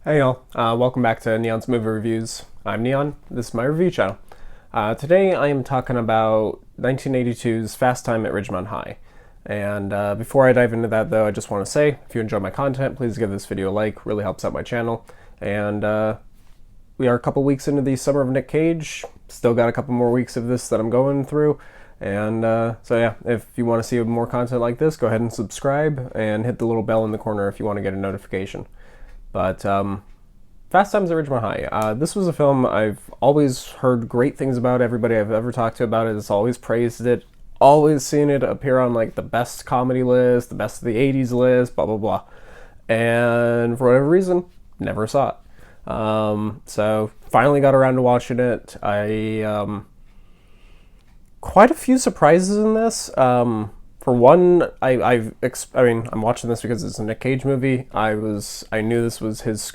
Hey y'all, welcome back to Neon's Movie Reviews. I'm Neon, this is my review channel. Today I am talking about 1982's Fast Time at Ridgemont High. And before I dive into that though, I just want to say, if you enjoy my content, please give this video a like, really helps out my channel. And we are a couple weeks into the Summer of Nic Cage, still got a couple more weeks of this that I'm going through. And so yeah, if you want to see more content like this, go ahead and subscribe and hit the little bell in the corner if you want to get a notification. But Fast Times at Ridgemont High. This was a film I've always heard great things about. Everybody I've ever talked to about it has always praised it. Always seen it appear on like the best comedy list, the best of the 80s list, blah, blah, blah. And for whatever reason, never saw it. So finally got around to watching it. Quite a few surprises in this. For one, I'm watching this because it's a Nick Cage movie. I knew this was his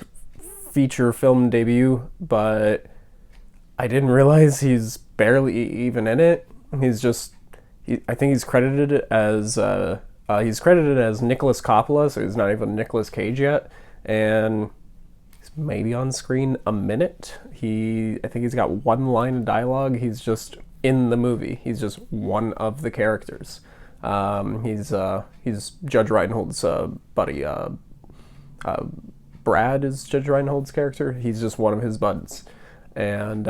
feature film debut, but I didn't realize he's barely even in it. I think he's credited as Nicolas Coppola, so he's not even Nicolas Cage yet, and he's maybe on screen a minute. I think he's got one line of dialogue. He's just in the movie. He's just one of the characters. He's Judge Reinhold's buddy. Brad is Judge Reinhold's character. He's just one of his buds, and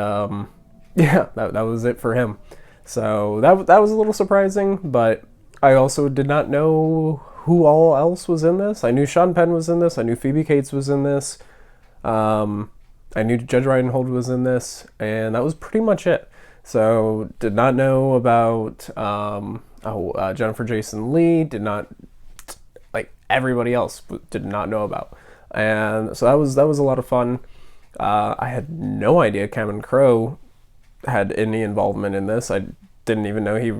yeah, that was it for him. So that was a little surprising, but I also did not know who all else was in this. I knew Sean Penn was in this. I knew Phoebe Cates was in this. I knew Judge Reinhold was in this, and that was pretty much it. So did not know about Jennifer Jason Leigh. Did not, like everybody else, did not know about. And so that was a lot of fun. I had no idea Crowe had any involvement in this. I didn't even know he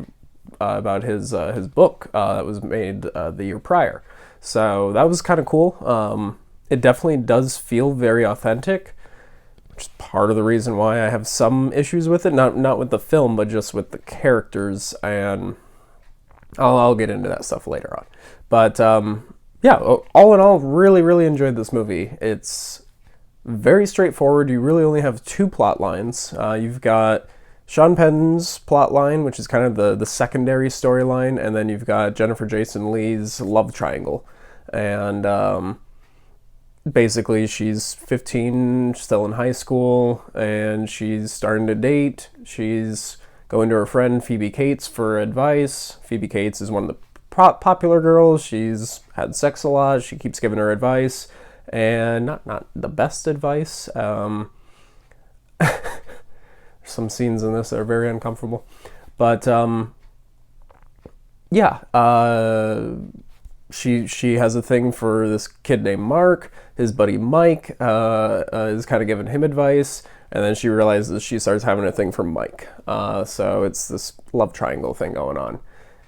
about his book that was made the year prior. So that was kind of cool. It definitely does feel very authentic, which is part of the reason why I have some issues with it. Not with the film, but just with the characters, and I'll get into that stuff later on. But yeah, all in all, really, really enjoyed this movie. It's very straightforward. You really only have two plot lines. You've got Sean Penn's plot line, which is kind of the secondary storyline, and then you've got Jennifer Jason Leigh's love triangle. And basically, she's 15, still in high school, and she's starting to date. She's going to her friend Phoebe Cates for advice. Phoebe Cates is one of the popular girls. She's had sex a lot. She keeps giving her advice, and not the best advice. Some scenes in this that are very uncomfortable, but yeah. She has a thing for this kid named Mark. His buddy Mike is kind of giving him advice, and then she realizes she starts having a thing for Mike. So it's this love triangle thing going on.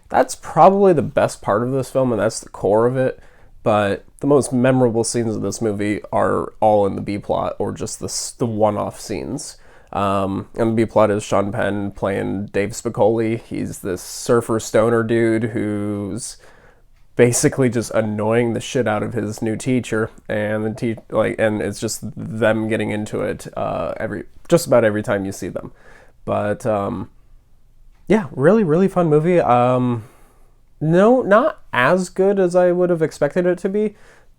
That's probably the best part of this film, and that's the core of it. But the most memorable scenes of this movie are all in the B plot, or just the one-off scenes. And the B plot is Sean Penn playing Dave Spicoli. He's this surfer stoner dude who's basically just annoying the shit out of his new teacher, and and it's just them getting into it just about every time you see them. But yeah, really, really fun movie. No, not as good as I would have expected it to be,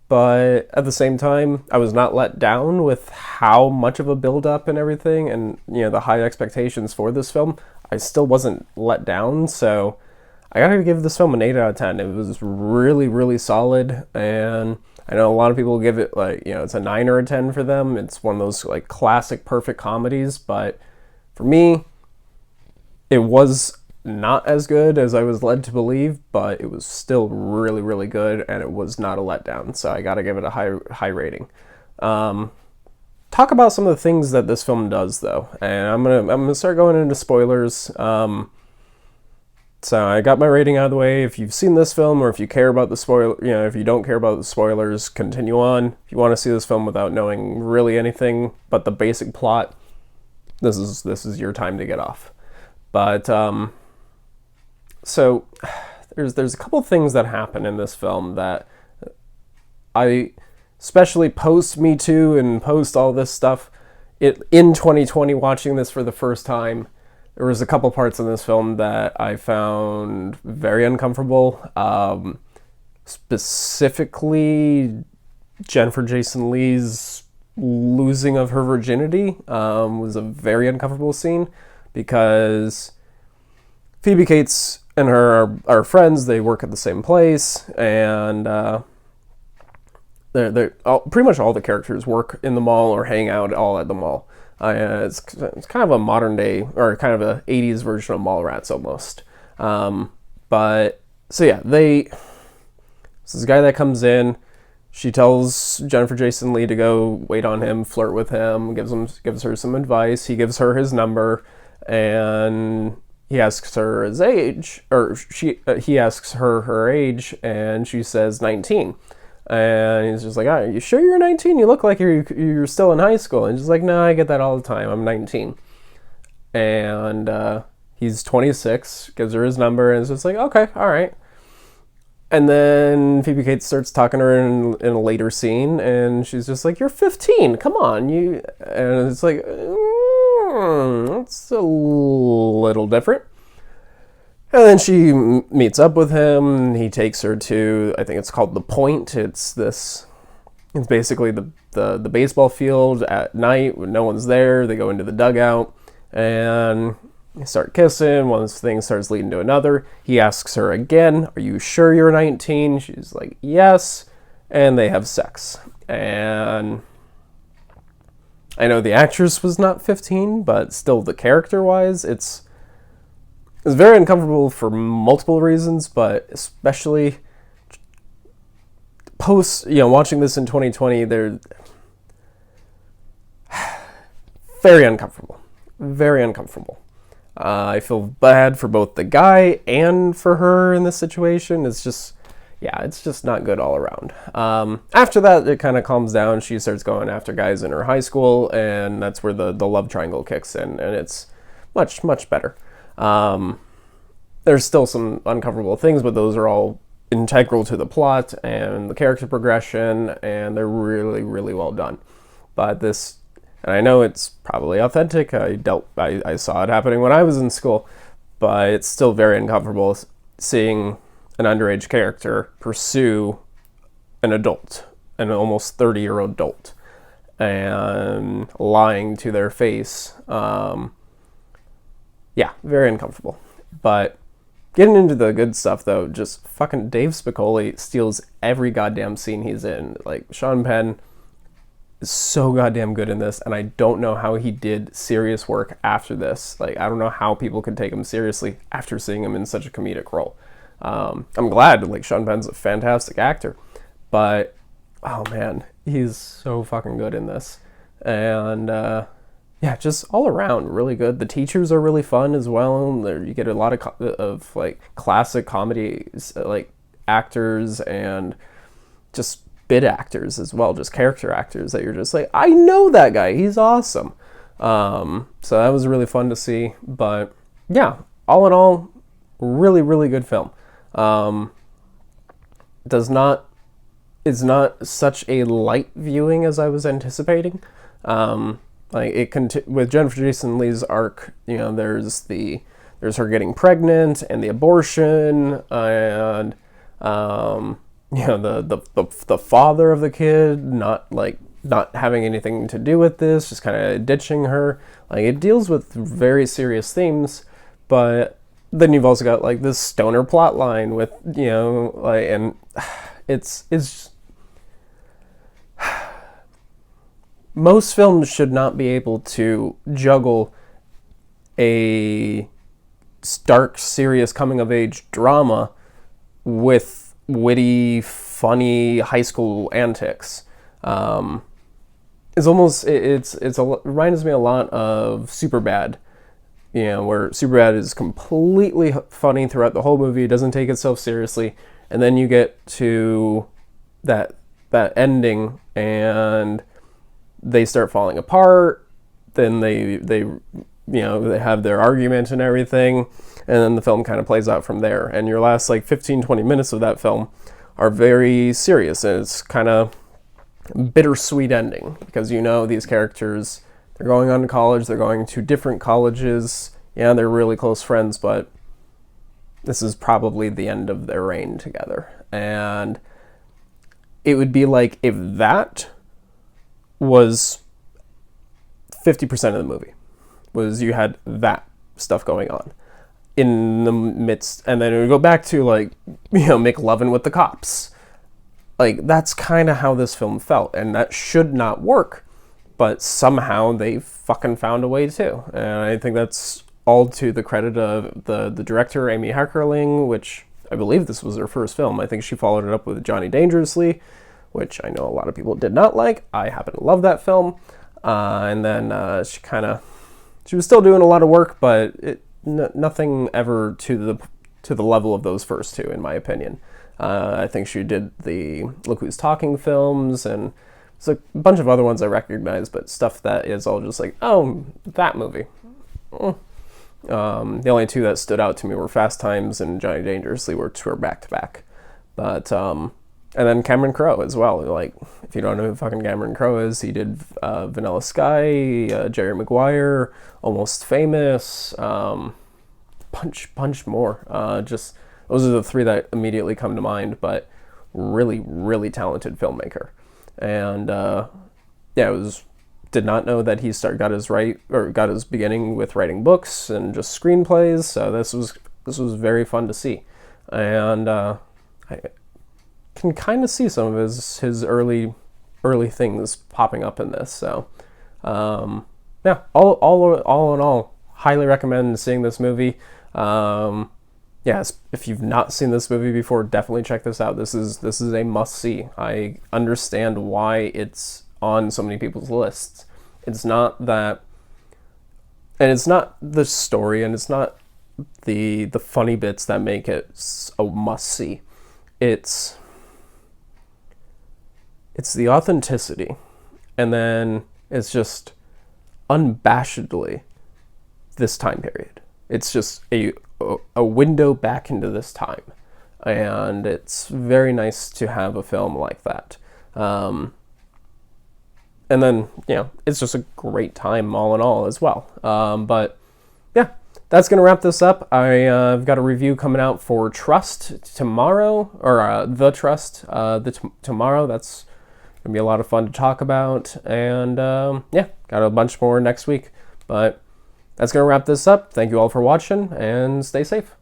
but at the same time, I was not let down with how much of a build-up and everything, and the high expectations for this film. I still wasn't let down, so I gotta give this film an 8 out of 10. It was really, really solid, and I know a lot of people give it it's a 9 or a 10 for them. It's one of those like classic perfect comedies, but for me, it was not as good as I was led to believe, but it was still really, really good, and it was not a letdown. So I gotta give it a high rating. Talk about some of the things that this film does, though, and I'm gonna start going into spoilers. So I got my rating out of the way. If you've seen this film, or if you care about the if you don't care about the spoilers, continue on. If you want to see this film without knowing really anything but the basic plot, this is your time to get off. But so there's a couple things that happen in this film that especially post Me Too and post all this stuff, in 2020, watching this for the first time, there was a couple parts in this film that I found very uncomfortable. Specifically, Jennifer Jason Leigh's losing of her virginity was a very uncomfortable scene, because Phoebe Cates and her are friends. They work at the same place, and pretty much all the characters work in the mall or hang out all at the mall. It's kind of a modern day, or kind of a 80s version of Mallrats almost. But so yeah, this guy that comes in. She tells Jennifer Jason Leigh to go wait on him, flirt with him, gives her some advice. He gives her his number, and he asks her his age, or he asks her age, and she says 19. And he's just like, "Are you sure you're 19? You look like you're still in high school." And she's like, "No, I get that all the time. I'm 19." And he's 26, gives her his number, and it's just like, "Okay, all right." And then Phoebe Cates starts talking to her in a later scene, and she's just like, "You're 15. Come on, you." And it's like, that's a little different. And then she meets up with him. He takes her to, I think it's called The Point. It's basically the baseball field at night when no one's there. They go into the dugout and they start kissing. One thing starts leading to another. He asks her again, "Are you sure you're 19? She's like, "Yes." And they have sex. And I know the actress was not 15, but still, the character-wise, it's very uncomfortable for multiple reasons, but especially watching this in 2020, they're very uncomfortable. Very uncomfortable. I feel bad for both the guy and for her in this situation. It's just not good all around. After that, it kind of calms down. She starts going after guys in her high school, and that's where the love triangle kicks in, and it's much, much better. There's still some uncomfortable things, but those are all integral to the plot and the character progression, and they're really, really well done. But this... And I know it's probably authentic. I saw it happening when I was in school, but it's still very uncomfortable seeing an underage character pursue an adult, an almost 30-year-old adult, and lying to their face. Very uncomfortable. But getting into the good stuff, though, just fucking Dave Spicoli steals every goddamn scene he's in. Like, Sean Penn is so goddamn good in this, and I don't know how he did serious work after this. Like, I don't know how people could take him seriously after seeing him in such a comedic role. I'm glad, like, Sean Penn's a fantastic actor, but oh man, he's so fucking good in this. And just all around really good. The teachers are really fun as well. You get a lot of like classic comedies, like actors, and just bit actors as well, just character actors that you're just like, I know that guy, he's awesome. So that was really fun to see. But yeah, all in all, really, really good film. It's not such a light viewing as I was anticipating. With Jennifer Jason Leigh's arc, there's her getting pregnant and the abortion, and the father of the kid not having anything to do with this, just kind of ditching her. Like, it deals with very serious themes, but then you've also got like this stoner plot line with, and it's most films should not be able to juggle a stark, serious coming-of-age drama with witty, funny high school antics. It reminds me a lot of Superbad, where Superbad is completely funny throughout the whole movie. It doesn't take itself seriously, and then you get to that ending, and they start falling apart. Then they have their argument and everything, and then the film kind of plays out from there. And your last 15-20 minutes of that film are very serious, and it's kind of bittersweet ending, because you know these characters, they're going on to college, they're going to different colleges. Yeah, they're really close friends, but this is probably the end of their reign together. And it would be like if that was 50% of the movie, was you had that stuff going on in the midst, and then it would go back to, like, you know, McLovin with the cops. Like, that's kind of how this film felt, and that should not work, but somehow they fucking found a way to. And I think that's all to the credit of the director, Amy Heckerling, which I believe this was her first film. I think she followed it up with Johnny Dangerously, which I know a lot of people did not like. I happen to love that film. And then she was still doing a lot of work, but nothing ever to the level of those first two, in my opinion. I think she did the Look Who's Talking films, and there's a bunch of other ones I recognize, but stuff that is all just like, oh, that movie. The only two that stood out to me were Fast Times and Johnny Dangerously, which were back to back. But and then Cameron Crowe as well. Like, if you don't know who fucking Cameron Crowe is, he did Vanilla Sky, Jerry Maguire, Almost Famous, bunch more. Just those are the three that immediately come to mind. But really, really talented filmmaker. And did not know that he got his beginning with writing books and just screenplays. So this was very fun to see, and I can kind of see some of his early things popping up in this. So all in all, highly recommend seeing this movie. If you've not seen this movie before, definitely check this out. This is a must see. I understand why it's on so many people's lists. It's not that, and it's not the story, and it's not the funny bits that make it a must see. It's the authenticity, and then it's just unabashedly this time period. It's just a window back into this time, and it's very nice to have a film like that. And then, it's just a great time all in all as well. But yeah, that's going to wrap this up. I've got a review coming out for Trust tomorrow, or The Trust tomorrow. That's going to be a lot of fun to talk about. And got a bunch more next week. But that's going to wrap this up. Thank you all for watching, and stay safe.